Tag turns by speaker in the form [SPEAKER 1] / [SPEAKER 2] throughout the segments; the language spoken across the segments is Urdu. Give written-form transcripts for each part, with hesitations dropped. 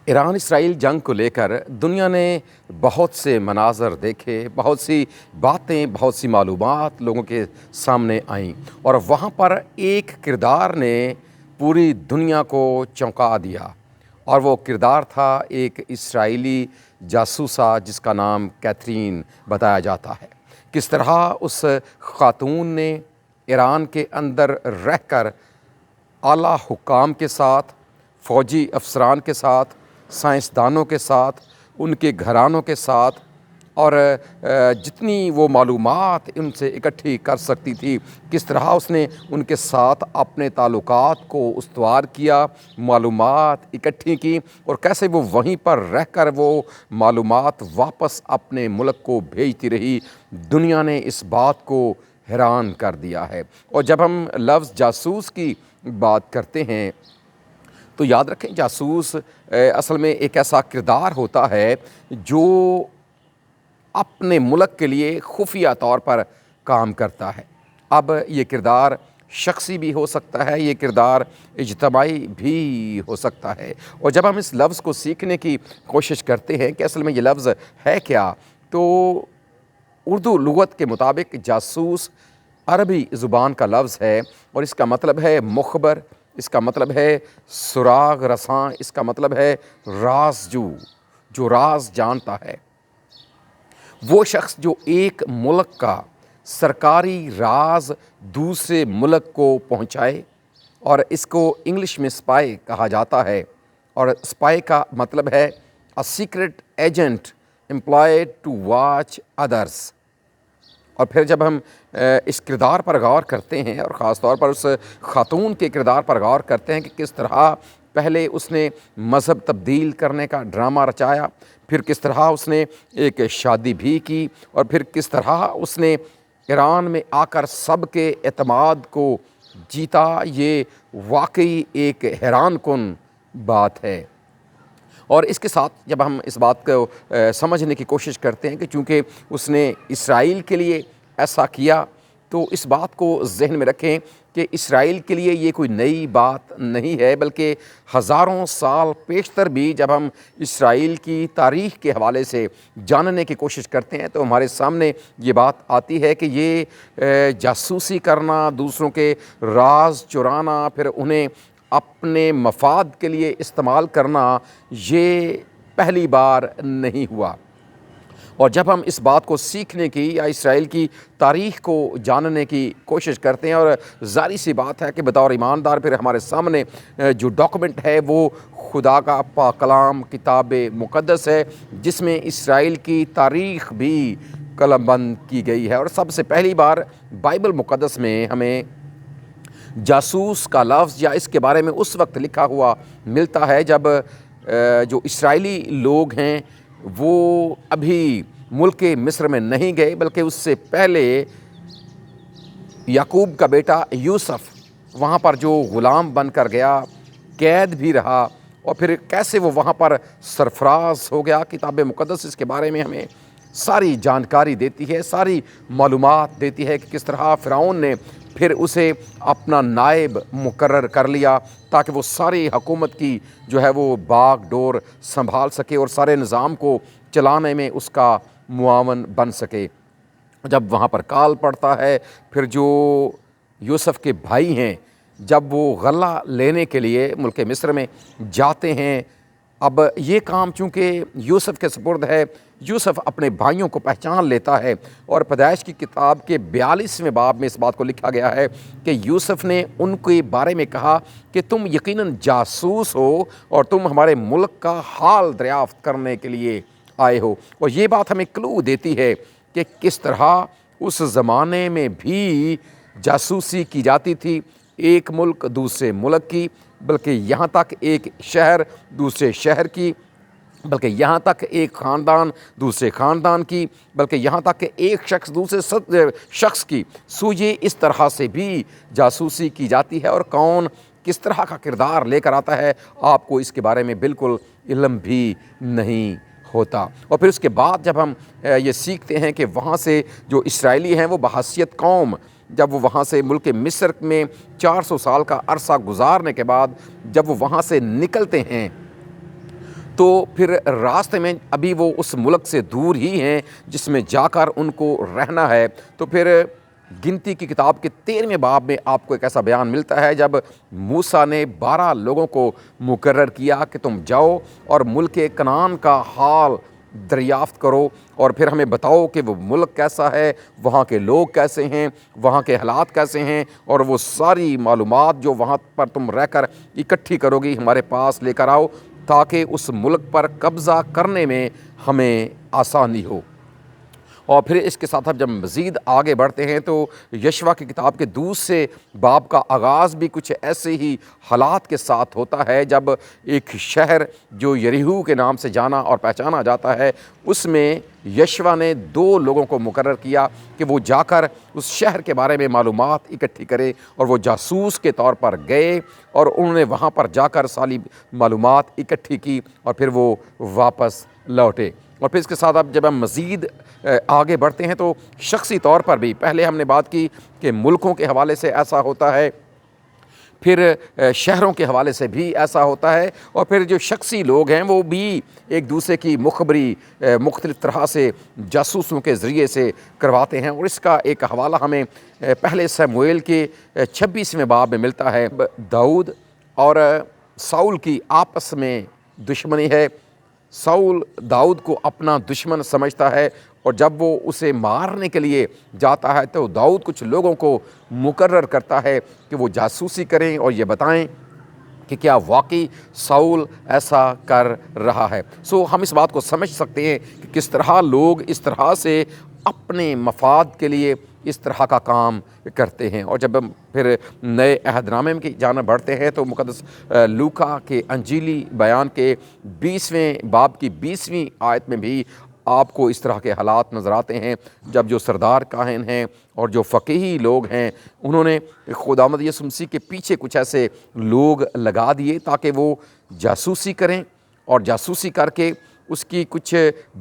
[SPEAKER 1] ایران اسرائیل جنگ کو لے کر دنیا نے بہت سے مناظر دیکھے، بہت سی باتیں، بہت سی معلومات لوگوں کے سامنے آئیں، اور وہاں پر ایک کردار نے پوری دنیا کو چونکا دیا، اور وہ کردار تھا ایک اسرائیلی جاسوسہ جس کا نام کیتھرین بتایا جاتا ہے۔ کس طرح اس خاتون نے ایران کے اندر رہ کر اعلیٰ حکام کے ساتھ، فوجی افسران کے ساتھ، سائنسدانوں کے ساتھ، ان کے گھرانوں کے ساتھ، اور جتنی وہ معلومات ان سے اکٹھی کر سکتی تھی، کس طرح اس نے ان کے ساتھ اپنے تعلقات کو استوار کیا، معلومات اکٹھی کی، اور کیسے وہ وہیں پر رہ کر وہ معلومات واپس اپنے ملک کو بھیجتی رہی۔ دنیا نے اس بات کو حیران کر دیا ہے۔ اور جب ہم لفظ جاسوس کی بات کرتے ہیں تو یاد رکھیں، جاسوس اصل میں ایک ایسا کردار ہوتا ہے جو اپنے ملک کے لیے خفیہ طور پر کام کرتا ہے۔ اب یہ کردار شخصی بھی ہو سکتا ہے، یہ کردار اجتماعی بھی ہو سکتا ہے۔ اور جب ہم اس لفظ کو سیکھنے کی کوشش کرتے ہیں کہ اصل میں یہ لفظ ہے کیا، تو اردو لغت کے مطابق جاسوس عربی زبان کا لفظ ہے، اور اس کا مطلب ہے مخبر، اس کا مطلب ہے سراغ رساں، اس کا مطلب ہے رازجو، جو راز جانتا ہے۔ وہ شخص جو ایک ملک کا سرکاری راز دوسرے ملک کو پہنچائے، اور اس کو انگلش میں اسپائی کہا جاتا ہے، اور اسپائی کا مطلب ہے a secret agent employed to watch others. اور پھر جب ہم اس کردار پر غور کرتے ہیں، اور خاص طور پر اس خاتون کے کردار پر غور کرتے ہیں کہ کس طرح پہلے اس نے مذہب تبدیل کرنے کا ڈرامہ رچایا، پھر کس طرح اس نے ایک شادی بھی کی، اور پھر کس طرح اس نے ایران میں آ کر سب کے اعتماد کو جیتا، یہ واقعی ایک حیران کن بات ہے۔ اور اس کے ساتھ جب ہم اس بات کو سمجھنے کی کوشش کرتے ہیں کہ چونکہ اس نے اسرائیل کے لیے ایسا کیا، تو اس بات کو ذہن میں رکھیں کہ اسرائیل کے لیے یہ کوئی نئی بات نہیں ہے، بلکہ ہزاروں سال پیشتر بھی جب ہم اسرائیل کی تاریخ کے حوالے سے جاننے کی کوشش کرتے ہیں تو ہمارے سامنے یہ بات آتی ہے کہ یہ جاسوسی کرنا، دوسروں کے راز چرانا، پھر انہیں اپنے مفاد کے لیے استعمال کرنا، یہ پہلی بار نہیں ہوا۔ اور جب ہم اس بات کو سیکھنے کی یا اسرائیل کی تاریخ کو جاننے کی کوشش کرتے ہیں، اور ظاہری سی بات ہے کہ بطور ایماندار پھر ہمارے سامنے جو ڈاکومنٹ ہے وہ خدا کا پاک کلام کتاب مقدس ہے، جس میں اسرائیل کی تاریخ بھی قلم بند کی گئی ہے۔ اور سب سے پہلی بار بائبل مقدس میں ہمیں جاسوس کا لفظ یا اس کے بارے میں اس وقت لکھا ہوا ملتا ہے جب جو اسرائیلی لوگ ہیں وہ ابھی ملک مصر میں نہیں گئے، بلکہ اس سے پہلے یعقوب کا بیٹا یوسف وہاں پر جو غلام بن کر گیا، قید بھی رہا، اور پھر کیسے وہ وہاں پر سرفراز ہو گیا۔ کتاب مقدس اس کے بارے میں ہمیں ساری جانکاری دیتی ہے، ساری معلومات دیتی ہے کہ کس طرح فرعون نے پھر اسے اپنا نائب مقرر کر لیا تاکہ وہ ساری حکومت کی جو ہے وہ باغ ڈور سنبھال سکے اور سارے نظام کو چلانے میں اس کا معاون بن سکے۔ جب وہاں پر کال پڑتا ہے، پھر جو یوسف کے بھائی ہیں جب وہ غلہ لینے کے لیے ملک مصر میں جاتے ہیں، اب یہ کام چونکہ یوسف کے سپرد ہے، یوسف اپنے بھائیوں کو پہچان لیتا ہے، اور پیدائش کی کتاب کے 42ویں باب میں اس بات کو لکھا گیا ہے کہ یوسف نے ان کے بارے میں کہا کہ تم یقیناً جاسوس ہو اور تم ہمارے ملک کا حال دریافت کرنے کے لیے آئے ہو۔ اور یہ بات ہمیں کلو دیتی ہے کہ کس طرح اس زمانے میں بھی جاسوسی کی جاتی تھی، ایک ملک دوسرے ملک کی، بلکہ یہاں تک ایک شہر دوسرے شہر کی، بلکہ یہاں تک ایک خاندان دوسرے خاندان کی، بلکہ یہاں تک کہ ایک شخص دوسرے شخص کی سوئے اس طرح سے بھی جاسوسی کی جاتی ہے، اور کون کس طرح کا کردار لے کر آتا ہے آپ کو اس کے بارے میں بالکل علم بھی نہیں ہوتا۔ اور پھر اس کے بعد جب ہم یہ سیکھتے ہیں کہ وہاں سے جو اسرائیلی ہیں وہ بحیثیت قوم جب وہ وہاں سے ملک مصر میں 400 سال کا عرصہ گزارنے کے بعد جب وہ وہاں سے نکلتے ہیں تو پھر راستے میں ابھی وہ اس ملک سے دور ہی ہیں جس میں جا کر ان کو رہنا ہے، تو پھر گنتی کی کتاب کے 13ویں باب میں آپ کو ایک ایسا بیان ملتا ہے جب موسیٰ نے 12 لوگوں کو مقرر کیا کہ تم جاؤ اور ملک کنعان کا حال دریافت کرو اور پھر ہمیں بتاؤ کہ وہ ملک کیسا ہے، وہاں کے لوگ کیسے ہیں، وہاں کے حالات کیسے ہیں، اور وہ ساری معلومات جو وہاں پر تم رہ کر اکٹھی کرو گی ہمارے پاس لے کر آؤ، تاکہ اس ملک پر قبضہ کرنے میں ہمیں آسانی ہو۔ اور پھر اس کے ساتھ اب جب مزید آگے بڑھتے ہیں تو یشوع کی کتاب کے دوسرے باب کا آغاز بھی کچھ ایسے ہی حالات کے ساتھ ہوتا ہے، جب ایک شہر جو یریحو کے نام سے جانا اور پہچانا جاتا ہے، اس میں یشوع نے 2 لوگوں کو مقرر کیا کہ وہ جا کر اس شہر کے بارے میں معلومات اکٹھی کرے، اور وہ جاسوس کے طور پر گئے اور انہوں نے وہاں پر جا کر ساری معلومات اکٹھی کی اور پھر وہ واپس لوٹے۔ اور پھر اس کے ساتھ اب جب ہم مزید آگے بڑھتے ہیں تو شخصی طور پر بھی پہلے ہم نے بات کی کہ ملکوں کے حوالے سے ایسا ہوتا ہے، پھر شہروں کے حوالے سے بھی ایسا ہوتا ہے، اور پھر جو شخصی لوگ ہیں وہ بھی ایک دوسرے کی مخبری مختلف طرح سے جاسوسوں کے ذریعے سے کرواتے ہیں۔ اور اس کا ایک حوالہ ہمیں پہلے سموئیل کے 26ویں باب میں ملتا ہے۔ داؤد اور ساؤل کی آپس میں دشمنی ہے، ساؤل داؤد کو اپنا دشمن سمجھتا ہے، اور جب وہ اسے مارنے کے لیے جاتا ہے تو داؤد کچھ لوگوں کو مقرر کرتا ہے کہ وہ جاسوسی کریں اور یہ بتائیں کہ کیا واقعی ساؤل ایسا کر رہا ہے۔ ہم اس بات کو سمجھ سکتے ہیں کہ کس طرح لوگ اس طرح سے اپنے مفاد کے لیے اس طرح کا کام کرتے ہیں۔ اور جب ہم پھر نئے عہد نامے کی جانب بڑھتے ہیں تو مقدس لوکا کے انجیلی بیان کے 20ویں باب کی 20ویں آیت میں بھی آپ کو اس طرح کے حالات نظر آتے ہیں، جب جو سردار کاہن ہیں اور جو فقیہی لوگ ہیں انہوں نے خداوند یسوع مسیح کے پیچھے کچھ ایسے لوگ لگا دیے تاکہ وہ جاسوسی کریں، اور جاسوسی کر کے اس کی کچھ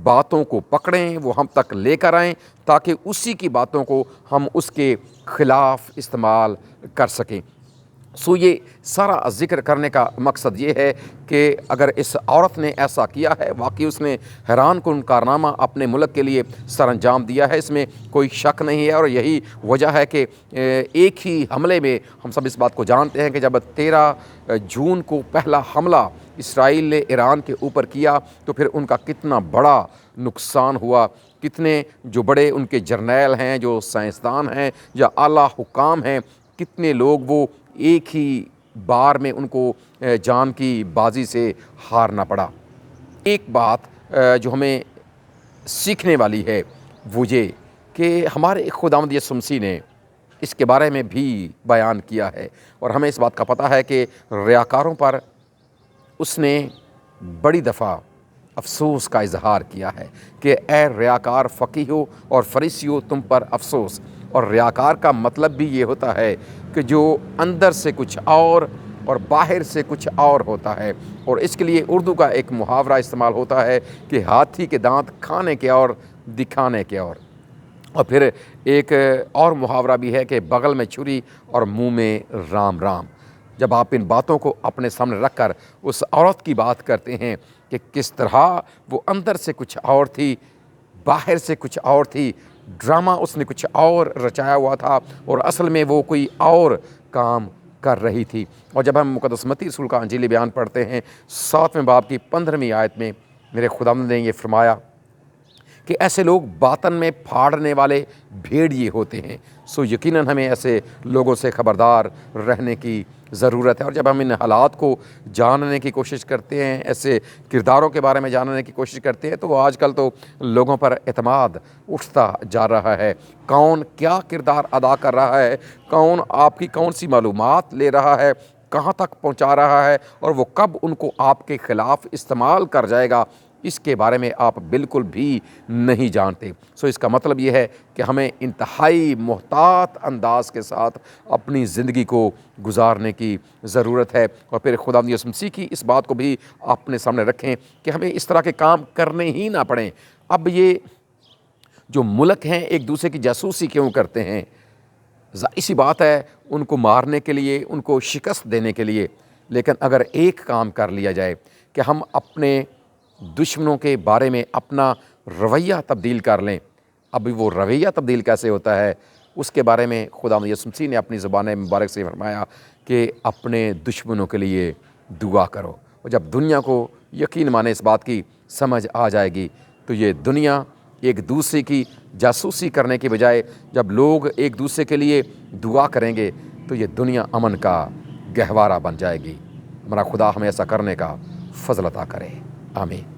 [SPEAKER 1] باتوں کو پکڑیں، وہ ہم تک لے کر آئیں تاکہ اسی کی باتوں کو ہم اس کے خلاف استعمال کر سکیں۔ یہ سارا ذکر کرنے کا مقصد یہ ہے کہ اگر اس عورت نے ایسا کیا ہے، واقعی اس نے حیران کن کارنامہ اپنے ملک کے لیے سر انجام دیا ہے، اس میں کوئی شک نہیں ہے، اور یہی وجہ ہے کہ ایک ہی حملے میں ہم سب اس بات کو جانتے ہیں کہ جب 13 جون کو پہلا حملہ اسرائیل نے ایران کے اوپر کیا تو پھر ان کا کتنا بڑا نقصان ہوا، کتنے جو بڑے ان کے جرنیل ہیں، جو سائنسدان ہیں یا اعلیٰ حکام ہیں، کتنے لوگ وہ ایک ہی بار میں ان کو جان کی بازی سے ہارنا پڑا۔ ایک بات جو ہمیں سیکھنے والی ہے وہ یہ کہ ہمارے خداوند یسوع مسیح نے اس کے بارے میں بھی بیان کیا ہے، اور ہمیں اس بات کا پتہ ہے کہ ریاکاروں پر اس نے بڑی دفعہ افسوس کا اظہار کیا ہے کہ اے ریاکار فقیہو اور فریسیو تم پر افسوس۔ اور ریاکار کا مطلب بھی یہ ہوتا ہے کہ جو اندر سے کچھ اور باہر سے کچھ اور ہوتا ہے، اور اس کے لیے اردو کا ایک محاورہ استعمال ہوتا ہے کہ ہاتھی کے دانت کھانے کے اور دکھانے کے اور پھر ایک اور محاورہ بھی ہے کہ بغل میں چھری اور منہ میں رام رام۔ جب آپ ان باتوں کو اپنے سامنے رکھ کر اس عورت کی بات کرتے ہیں کہ کس طرح وہ اندر سے کچھ اور تھی، باہر سے کچھ اور تھی، ڈرامہ اس نے کچھ اور رچایا ہوا تھا اور اصل میں وہ کوئی اور کام کر رہی تھی۔ اور جب ہم مقدس متی رسول کا انجیلی بیان پڑھتے ہیں 7ویں باب کی 15ویں آیت میں میرے خداوند نے یہ فرمایا کہ ایسے لوگ باطن میں پھاڑنے والے بھیڑیے ہوتے ہیں۔ یقیناً ہمیں ایسے لوگوں سے خبردار رہنے کی ضرورت ہے، اور جب ہم ان حالات کو جاننے کی کوشش کرتے ہیں، ایسے کرداروں کے بارے میں جاننے کی کوشش کرتے ہیں، تو آج کل تو لوگوں پر اعتماد اٹھتا جا رہا ہے۔ کون کیا کردار ادا کر رہا ہے، کون آپ کی کون سی معلومات لے رہا ہے، کہاں تک پہنچا رہا ہے، اور وہ کب ان کو آپ کے خلاف استعمال کر جائے گا، اس کے بارے میں آپ بالکل بھی نہیں جانتے۔ اس کا مطلب یہ ہے کہ ہمیں انتہائی محتاط انداز کے ساتھ اپنی زندگی کو گزارنے کی ضرورت ہے، اور پھر خداوند یسوع مسیح کی اس بات کو بھی اپنے سامنے رکھیں کہ ہمیں اس طرح کے کام کرنے ہی نہ پڑیں۔ اب یہ جو ملک ہیں ایک دوسرے کی جاسوسی کیوں کرتے ہیں؟ ظاہر سی بات ہے ان کو مارنے کے لیے، ان کو شکست دینے کے لیے، لیکن اگر ایک کام کر لیا جائے کہ ہم اپنے دشمنوں کے بارے میں اپنا رویہ تبدیل کر لیں۔ اب وہ رویہ تبدیل کیسے ہوتا ہے اس کے بارے میں خداوند یسوع مسیح نے اپنی زبان مبارک سے فرمایا کہ اپنے دشمنوں کے لیے دعا کرو۔ اور جب دنیا کو یقین مانے اس بات کی سمجھ آ جائے گی تو یہ دنیا ایک دوسرے کی جاسوسی کرنے کے بجائے جب لوگ ایک دوسرے کے لیے دعا کریں گے تو یہ دنیا امن کا گہوارہ بن جائے گی۔ ہمارا خدا ہمیں ایسا کرنے کا فضل عطا کرے، آمین۔